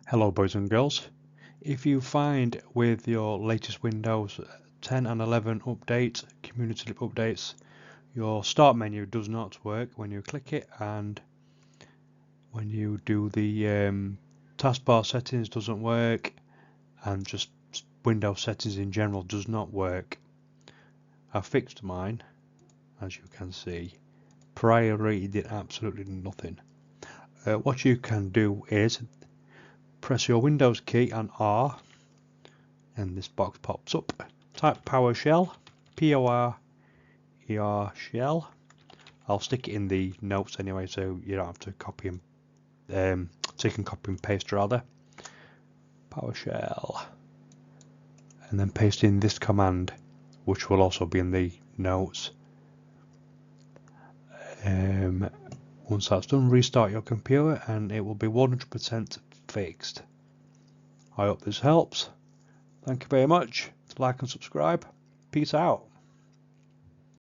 Hello boys and girls. If you find with your latest Windows 10 and 11 update, community updates, your start menu does not work when you click it, and when you do the taskbar settings doesn't work, and just Windows settings in general does not work. I fixed mine, as you can see. Prior it did absolutely nothing. What you can do is press your Windows key and R, and this box pops up. Type PowerShell, P-O-R-E-R shell. I'll stick it in the notes anyway, so you don't have to copy and so you can copy and paste rather. PowerShell, and then paste in this command, which will also be in the notes. Once that's done, restart your computer and it will be 100% fixed. I hope this helps. Thank you very much. Like and subscribe. Peace out.